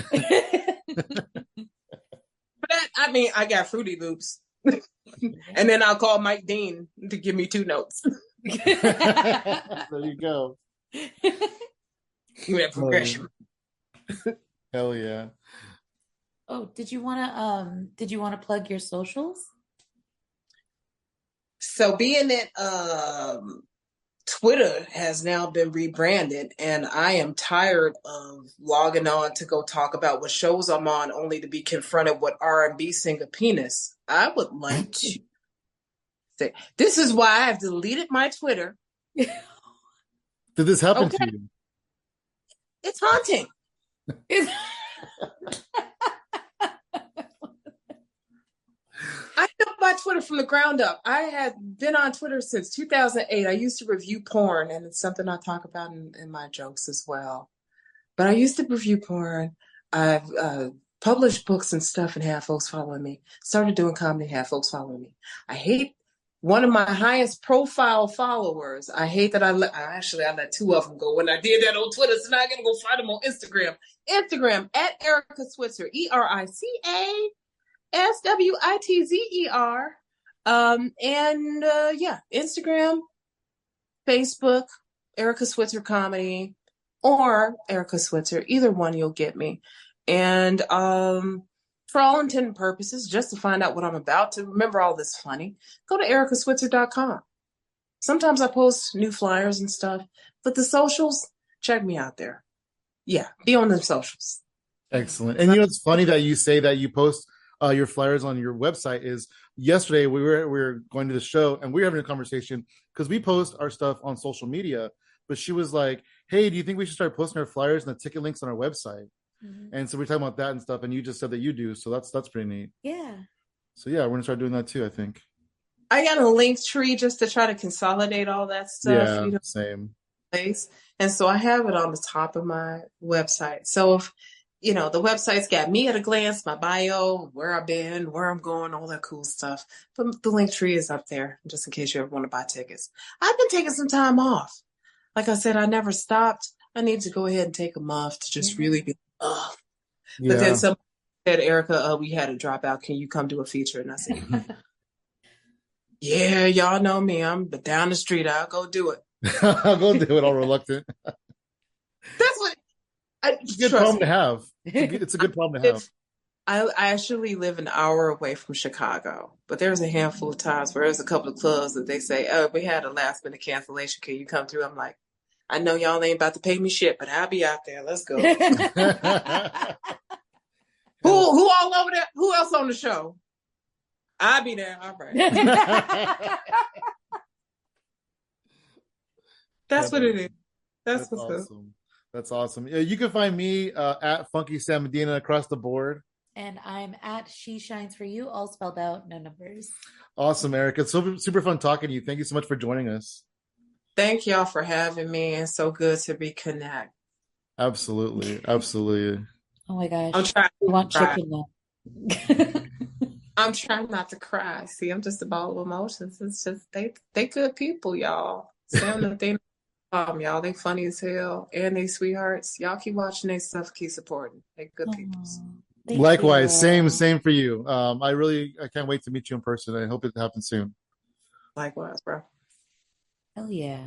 I got Fruity Loops. And then I'll call Mike Dean to give me 2 notes. There you go. That progression. Hell yeah. Oh, did you want to plug your socials? So being that Twitter has now been rebranded, and I am tired of logging on to go talk about what shows I'm on only to be confronted with R&B singer penis, I would like to say, this is why I've deleted my Twitter. Did this happen Okay, to you? it's haunting. I know my Twitter from the ground up. I had been on Twitter since 2008. I used to review porn, and it's something I talk about in my jokes as well. But I used to review porn. I've published books and stuff and have folks following me. Started doing comedy, have folks following me. I hate one of my highest profile followers. I hate that I let two of them go when I did that on Twitter. So now I'm gonna go find them on Instagram. Instagram at Erica Switzer, EricaSwitzer. Yeah, Instagram, Facebook, Erica Switzer Comedy, or Erica Switzer. Either one, you'll get me. And for all intent and purposes, just to find out what I'm about, to remember all this funny, go to ericaswitzer.com. Sometimes I post new flyers and stuff, but the socials, check me out there. Yeah, be on the socials. Excellent. And it's funny that you say that you post your flyers on your website. Is yesterday we were going to the show and we were having a conversation because we post our stuff on social media, but she was like, hey, do you think we should start posting our flyers and the ticket links on our website? Mm-hmm. And so we're talking about that and stuff, and you just said that you do, so that's pretty neat. Yeah. So yeah, we're gonna start doing that too, I think. I got a link tree just to try to consolidate all that stuff. Yeah, same. Place. And so I have it on the top of my website. So if the website's got me at a glance, my bio, where I've been, where I'm going, all that cool stuff. But the link tree is up there, just in case you ever want to buy tickets. I've been taking some time off. Like I said, I never stopped. I need to go ahead and take a month to just really be off. Yeah. But then somebody said, Erica, we had a dropout. Can you come do a feature? And I said, yeah, y'all know me. I'm down the street. I'll go do it. I'll go do it all reluctant. That's what it's a good problem to have. It's a good problem to have. I actually live an hour away from Chicago, but there's a handful of times where there's a couple of clubs that they say, oh, we had a last minute cancellation. Can you come through? I'm like, I know y'all ain't about to pay me shit, but I'll be out there. Let's go. Who all over there? Who else on the show? I'll be there. All right. That's what it is. That's what's awesome. Good. That's awesome. Yeah, you can find me at Funky Sam Medina across the board. And I'm at She Shines For You, all spelled out, no numbers. Awesome, Erica. It's super fun talking to you. Thank you so much for joining us. Thank y'all for having me. It's so good to reconnect. Absolutely. Oh my gosh. I'm trying. We want chicken now. I'm trying not to cry. See, I'm just a ball of emotions. It's just they good people, y'all. Sam, they y'all, they funny as hell and they sweethearts. Y'all keep watching their stuff, keep supporting. They good people. Likewise, same for you. I can't wait to meet you in person. I hope it happens soon. Likewise, bro. Hell yeah.